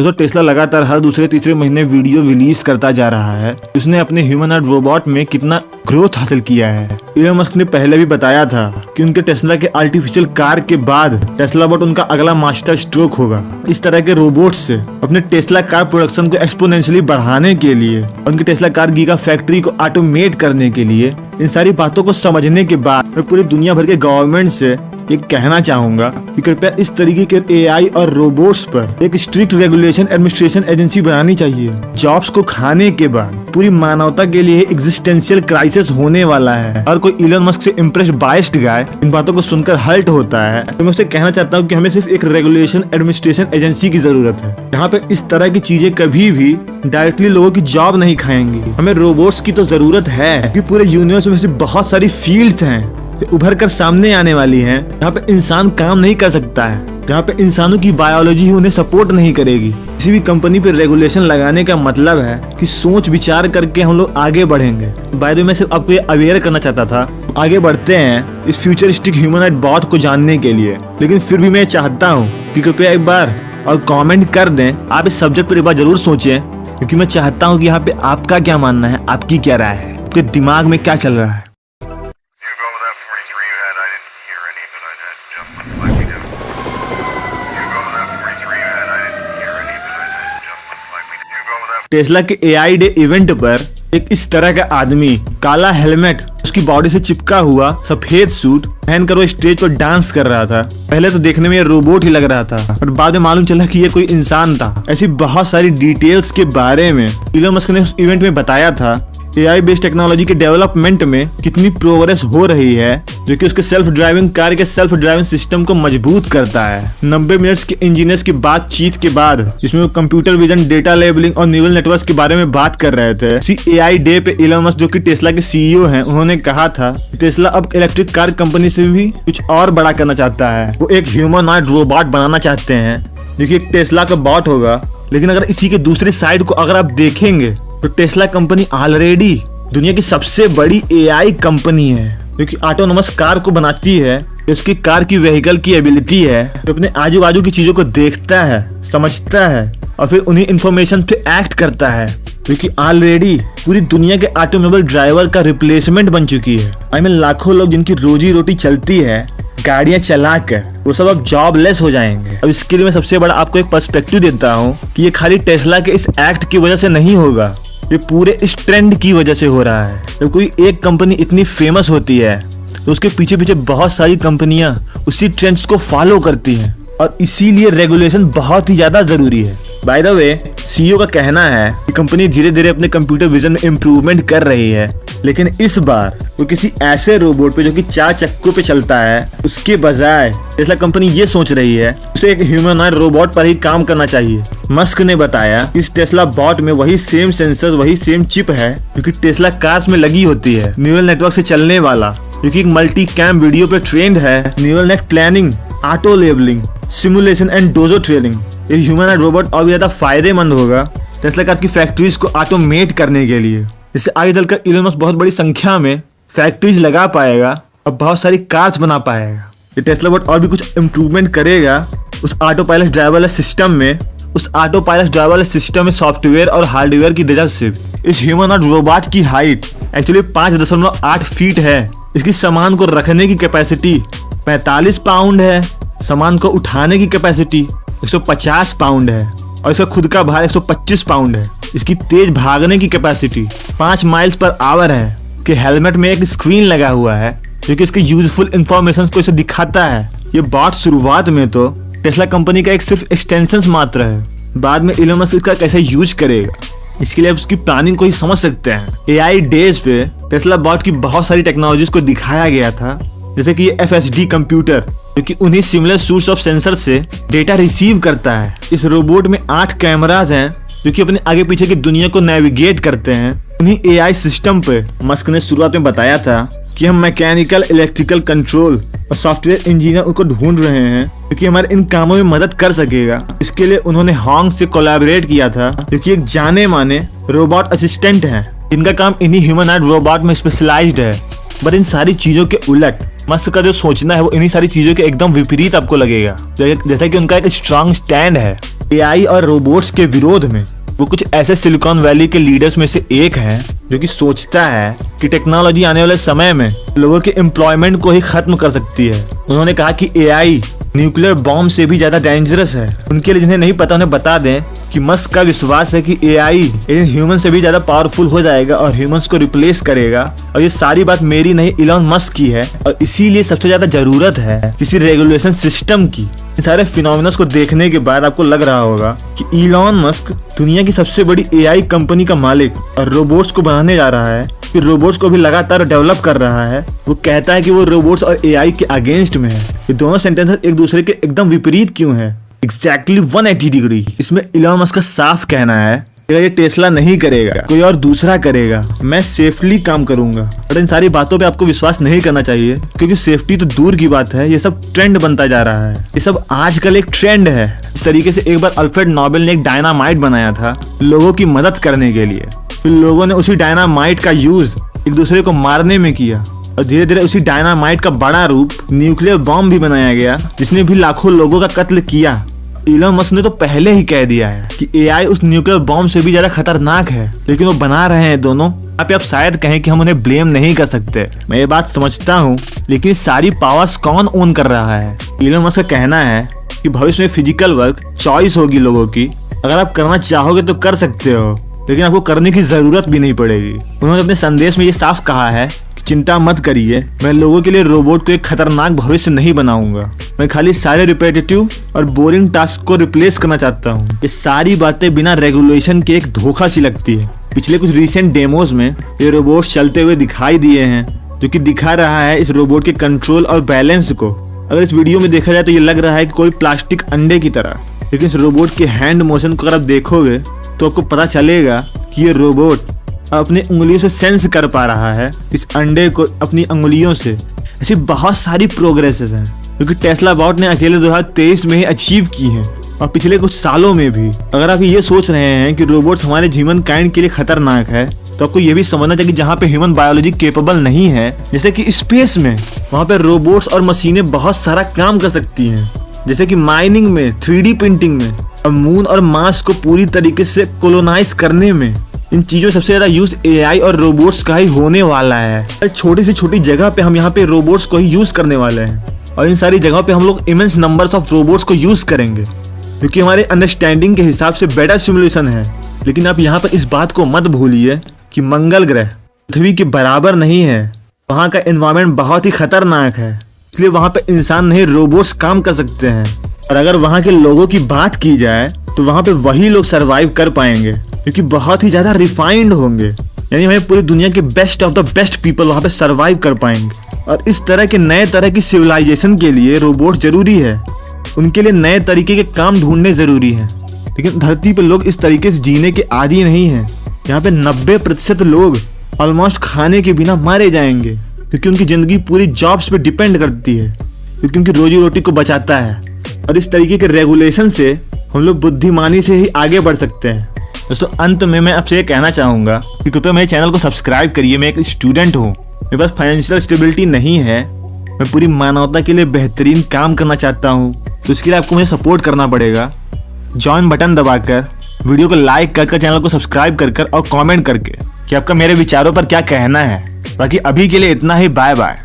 दोस्तों टेस्ला लगातार हर दूसरे तीसरे महीने वीडियो रिलीज करता जा रहा है। उसने अपने ह्यूमनॉइड रोबोट में कितना ग्रोथ हासिल किया है। इलोन मस्क ने पहले भी बताया था कि उनके टेस्ला के आर्टिफिशियल कार के बाद टेस्ला बॉट उनका अगला मास्टर स्ट्रोक होगा। इस तरह के रोबोट से अपने टेस्ला कार प्रोडक्शन को एक्सपोनेंशियली बढ़ाने के लिए, उनकी टेस्ला कार गीगा फैक्ट्री को ऑटोमेट करने के लिए, इन सारी बातों को समझने के बाद मैं पूरी दुनिया भर के गवर्नमेंट से ये कहना चाहूंगा कि कृपया इस तरीके के एआई और रोबोट्स पर एक स्ट्रिक्ट रेगुलेशन एडमिनिस्ट्रेशन एजेंसी बनानी चाहिए। जॉब्स को खाने के बाद पूरी मानवता के लिए एग्जिस्टेंशियल क्राइसिस होने वाला है और कोई इलोन मस्क से इम्प्रेस बाइस्ड गाय इन बातों को सुनकर हर्ट होता है तो मैं उससे कहना चाहता हूँ कि हमें सिर्फ एक रेगुलेशन एडमिनिस्ट्रेशन एजेंसी की जरूरत है जहाँ पे इस तरह की चीजें कभी भी डायरेक्टली लोगों की जॉब नहीं खाएंगी। हमें रोबोट्स की तो जरूरत है क्योंकि पूरे यूनिवर्स में से बहुत सारी फील्ड्स हैं उभर कर सामने आने वाली हैं जहाँ पे इंसान काम नहीं कर सकता है, जहाँ पे इंसानों की बायोलॉजी ही उन्हें सपोर्ट नहीं करेगी। किसी भी कंपनी पे रेगुलेशन लगाने का मतलब है कि सोच विचार करके हम लोग आगे बढ़ेंगे। बाय द वे मैं सिर्फ आपको ये अवेयर करना चाहता था। आगे बढ़ते हैं इस फ्यूचरिस्टिक ह्यूमनॉइड बॉट को जानने के लिए, लेकिन फिर भी मैं चाहता हूँ कि कृपया एक बार और कॉमेंट कर दें। आप इस सब्जेक्ट पर एक बार जरूर सोचें क्योंकि मैं चाहता हूँ कि यहाँ पे आपका क्या मानना है, आपकी क्या राय है, आपके दिमाग में क्या चल रहा है। टेस्ला के एआई डे इवेंट पर एक इस तरह का आदमी काला हेलमेट, उसकी बॉडी से चिपका हुआ सफेद सूट पहनकर वो स्टेज पर डांस कर रहा था। पहले तो देखने में ये रोबोट ही लग रहा था और बाद में मालूम चला कि ये कोई इंसान था। ऐसी बहुत सारी डिटेल्स के बारे में इलोन मस्क ने उस इवेंट में बताया था। एआई बेस्ड टेक्नोलॉजी के डेवलपमेंट में कितनी प्रोग्रेस हो रही है जो कि उसके सेल्फ ड्राइविंग कार के सेल्फ ड्राइविंग सिस्टम को मजबूत करता है। 90 मिनट्स के इंजीनियर्स की बातचीत के बाद जिसमें वो कंप्यूटर विजन, डेटा लेबलिंग और न्यूरल नेटवर्क के बारे में बात कर रहे थे। इसी एआई डे पे इलोन मस्क जो कि टेस्ला के सीईओ हैं, उन्होंने कहा था टेस्ला अब इलेक्ट्रिक कार कंपनी से भी कुछ और बड़ा करना चाहता है। वो एक ह्यूमनॉइड रोबोट बनाना चाहते हैं जो कि एक टेस्ला का बॉट होगा। लेकिन अगर इसी के दूसरी साइड को अगर आप देखेंगे तो टेस्ला कंपनी ऑलरेडी दुनिया की सबसे बड़ी एआई कंपनी है जो कि ऑटोनोमस कार को बनाती है। उसकी कार की व्हीकल की एबिलिटी है जो अपने आजू बाजू की चीजों को देखता है, समझता है और फिर उन्हीं इंफॉर्मेशन पे एक्ट करता है, जो कि ऑलरेडी पूरी दुनिया के ऑटोमोबाइल ड्राइवर का रिप्लेसमेंट बन चुकी है। आई मीन लाखों लोग जिनकी रोजी रोटी चलती है गाड़ियां चलाकर, वो सब अब जॉबलेस हो जाएंगे। अब इसके लिए मैं सबसे बड़ा आपको एक पर्सपेक्टिव देता हूँ कि ये खाली टेस्ला के इस एक्ट की वजह से नहीं होगा, ये पूरे इस ट्रेंड की वजह से हो रहा है। जब कोई एक कंपनी इतनी फेमस होती है तो उसके पीछे पीछे बहुत सारी कंपनियां उसी ट्रेंड्स को फॉलो करती हैं और इसीलिए रेगुलेशन बहुत ही ज्यादा जरूरी है। बाय द वे सीईओ का कहना है कि कंपनी धीरे धीरे अपने कंप्यूटर विजन में इम्प्रूवमेंट कर रही है, लेकिन इस बार वो किसी ऐसे रोबोट पे जो कि 4 चक्कों पे चलता है उसके बजाय टेस्ला कंपनी ये सोच रही है उसे एक ह्यूमनॉइड रोबोट पर ही काम करना चाहिए। मस्क ने बताया कि इस टेस्ला बॉट में वही सेम सेंसर, वही सेम चिप है जो कि टेस्ला कार्स में लगी होती है। न्यूरल नेटवर्क से चलने वाला जो कि एक मल्टी कैम वीडियो पे ट्रेंड है। Neural net planning, auto labelling, simulation and dojo training. ये ह्यूमनॉइड रोबोट और भी ज्यादा फायदेमंद होगा टेस्ला कार की फैक्ट्रीज को ऑटोमेट करने के लिए। इससे आगे चलकर इलोन मस्क बहुत बड़ी संख्या में फैक्ट्रीज लगा पाएगा और बहुत सारी कार्स बना पाएगा। ये टेस्ला बॉट और भी कुछ इम्प्रूवमेंट करेगा उस ऑटो पायलट ड्राइवरलेस सिस्टम में। उस ऑटो पायलट ड्राइवरलेस सिस्टम में सॉफ्टवेयर और हार्डवेयर की वजह से इस ह्यूमनॉइड रोबोट की हाइट एक्चुअली 5.8 फीट है। इसकी सामान को रखने की कैपेसिटी 45 पाउंड है। सामान को उठाने की कैपेसिटी 150 पाउंड है और इसका खुद का भार 125 पाउंड है। इसकी तेज भागने की कैपेसिटी 5 माइल्स पर आवर है। कि हेलमेट में एक स्क्रीन लगा हुआ है जो कि इसके यूजफुल इंफॉर्मेशन को इसे दिखाता है। ये बॉट शुरुआत में तो टेस्ला कंपनी का एक सिर्फ एक्सटेंशन मात्र है, बाद में इलोन मस्क इसका कैसे यूज करेगा इसके लिए आप उसकी प्लानिंग को ही समझ सकते हैं। एआई डेज पे टेस्ला बॉट की बहुत सारी टेक्नोलॉजीज को दिखाया गया था, जैसे कि ये FSD कंप्यूटर जो कि उन्हीं सिमिलर सोर्स ऑफ सेंसर से डेटा रिसीव करता है। इस रोबोट में 8 कैमराज हैं जो कि अपने आगे पीछे की दुनिया को नेविगेट करते हैं। उन्हीं एआई सिस्टम पे मस्क ने शुरुआत में बताया था कि हम मैकेनिकल, इलेक्ट्रिकल कंट्रोल और सॉफ्टवेयर इंजीनियर उनको ढूंढ रहे हैं क्योंकि हमारे इन कामों में मदद कर सकेगा। इसके लिए उन्होंने हॉन्ग से कोलैबोरेट किया था जो कि एक जाने माने रोबोट असिस्टेंट हैं जिनका काम इन्हीं ह्यूमनॉइड रोबोट में स्पेशलाइज्ड है। बट इन सारी चीजों के उलट मस्क का जो सोचना है वो इन्हीं सारी चीजों के एकदम विपरीत आपको लगेगा। जैसा कि उनका एक स्ट्रांग स्टैंड है एआई और रोबोट्स के विरोध में। वो कुछ ऐसे सिलिकॉन वैली के लीडर्स में से एक हैं जो कि सोचता है कि टेक्नोलॉजी आने वाले समय में लोगों के एम्प्लॉयमेंट को ही खत्म कर सकती है। उन्होंने कहा कि एआई न्यूक्लियर बॉम्ब से भी ज्यादा डेंजरस है। उनके लिए जिन्हें नहीं पता उन्हें बता दें कि मस्क का विश्वास है कि एआई ह्यूमन से भी ज्यादा पावरफुल हो जाएगा और ह्यूमंस को रिप्लेस करेगा। और ये सारी बात मेरी नहीं, इलॉन मस्क की है। और इसीलिए सबसे ज्यादा जरूरत है किसी रेगुलेशन सिस्टम की। इन सारे फिनोमिनस को देखने के बाद आपको लग रहा होगा कि इलॉन मस्क दुनिया की सबसे बड़ी एआई कंपनी का मालिक और रोबोट्स को बनाने जा रहा है, कि रोबोट्स को भी लगातार डेवलप कर रहा है। वो कहता है कि वो रोबोट्स और एआई के अगेंस्ट में है। ये दोनों सेंटेंसेस एक दूसरे के एकदम विपरीत क्यों है? Exactly 180 degree. इसमें इलॉन मस्क का साफ कहना है ये टेस्ला नहीं करेगा, कोई और दूसरा करेगा, मैं सेफली काम करूंगा। और इन सारी बातों पे आपको विश्वास नहीं करना चाहिए, क्योंकि सेफ्टी तो दूर की बात है, ये सब ट्रेंड बनता जा रहा है। ये सब आजकल एक ट्रेंड है। इस तरीके से एक बार अल्फ्रेड नोबेल ने एक डायनामाइट बनाया था लोगों की मदद करने के लिए। फिर लोगों ने उसी डायनामाइट का यूज एक दूसरे को मारने में किया और धीरे धीरे उसी डायनामाइट का बड़ा रूप न्यूक्लियर बॉम्ब भी बनाया गया, जिसने भी लाखों लोगों का कत्ल किया। इलॉन मस्क ने तो पहले ही कह दिया है कि एआई उस न्यूक्लियर बॉम्ब से भी ज्यादा खतरनाक है, लेकिन वो बना रहे हैं दोनों। आप शायद कहें कि हम उन्हें ब्लेम नहीं कर सकते, मैं ये बात समझता हूँ, लेकिन सारी पावर्स कौन ओन कर रहा है? इलॉन मस्क का कहना है कि भविष्य में फिजिकल वर्क चॉइस होगी लोगों की। अगर आप करना चाहोगे तो कर सकते हो, लेकिन आपको करने की जरूरत भी नहीं पड़ेगी। उन्होंने अपने संदेश में ये साफ कहा है कि चिंता मत करिए, मैं लोगों के लिए रोबोट को एक खतरनाक भविष्य नहीं बनाऊंगा। मैं खाली सारे रिपीटेटिव और बोरिंग टास्क को रिप्लेस करना चाहता हूँ। ये सारी बातें बिना रेगुलेशन के एक धोखा सी लगती है। पिछले कुछ रिसेंट डेमोज में ये रोबोट चलते हुए दिखाई दिए हैं, जो कि दिखा रहा है इस रोबोट के कंट्रोल और बैलेंस को। अगर इस वीडियो में देखा जाए तो ये लग रहा है कि कोई प्लास्टिक अंडे की तरह, लेकिन इस रोबोट के हैंड मोशन को अगर आप देखोगे तो आपको पता चलेगा कि ये रोबोट अपनी उंगलियों से सेंस कर पा रहा है इस अंडे को अपनी उंगलियों से। ऐसी बहुत सारी प्रोग्रेसेस हैं जो कि टेस्ला बॉट ने अकेले 2023 में ही अचीव की हैं, और पिछले कुछ सालों में भी। अगर आप ये सोच रहे हैं कि रोबोट हमारे ह्यूमन काइंड के लिए खतरनाक है, तो आपको ये भी समझना चाहिए कि जहाँ पे ह्यूमन बायोलॉजी केपेबल नहीं है, जैसे कि स्पेस में, वहाँ पे रोबोट्स और मशीनें बहुत सारा काम कर सकती हैं। जैसे कि माइनिंग में, 3D प्रिंटिंग में, और मून और मार्स को पूरी तरीके से कोलोनाइज करने में। इन चीजों सबसे ज्यादा यूज एआई और रोबोट्स का ही होने वाला है। छोटी से छोटी जगह पे हम यहाँ पे रोबोट्स को ही यूज करने वाले हैं, और इन सारी जगहों पे हम लोग इमेंस नंबर्स ऑफ रोबोट्स को यूज करेंगे, क्योंकि हमारे अंडरस्टैंडिंग के हिसाब से बेटर सिमुलेशन है। लेकिन आप यहाँ पर इस बात को मत भूलिए कि मंगल ग्रह पृथ्वी के बराबर नहीं है। वहाँ का एनवायरनमेंट बहुत ही खतरनाक है, इसलिए वहाँ पे इंसान नहीं रोबोट्स काम कर सकते हैं। और अगर वहाँ के लोगों की बात की जाए तो वहाँ पे वही लोग सरवाइव कर पाएंगे, क्योंकि बहुत ही ज्यादा रिफाइंड होंगे। यानी हमें पूरी दुनिया के best of the best people वहाँ पे सरवाइव कर पाएंगे। और इस तरह के नए तरह की सिविलाइजेशन के लिए रोबोट जरूरी है। उनके लिए नए तरीके के काम ढूंढने जरूरी है। लेकिन धरती पे लोग इस तरीके से जीने के आदी नहीं है। यहाँ पे 90% लोग ऑलमोस्ट खाने के बिना मारे जाएंगे, क्योंकि उनकी जिंदगी पूरी जॉब्स पे डिपेंड करती है, क्योंकि उनकी रोजी रोटी को बचाता है। और इस तरीके के रेगुलेशन से हम लोग बुद्धिमानी से ही आगे बढ़ सकते हैं। दोस्तों, अंत में मैं आपसे ये कहना चाहूँगा कि कृपया मेरे चैनल को सब्सक्राइब करिए। मैं एक स्टूडेंट हूँ, मेरे पास फाइनेंशियल स्टेबिलिटी नहीं है, मैं पूरी मानवता के लिए बेहतरीन काम करना चाहता हूँ, तो इसके लिए आपको मुझे सपोर्ट करना पड़ेगा। जॉइन बटन दबाकर, वीडियो को लाइक कर, चैनल को सब्सक्राइब कर और कमेंट करके कि आपका मेरे विचारों पर क्या कहना है। बाकी अभी के लिए इतना ही, बाय बाय।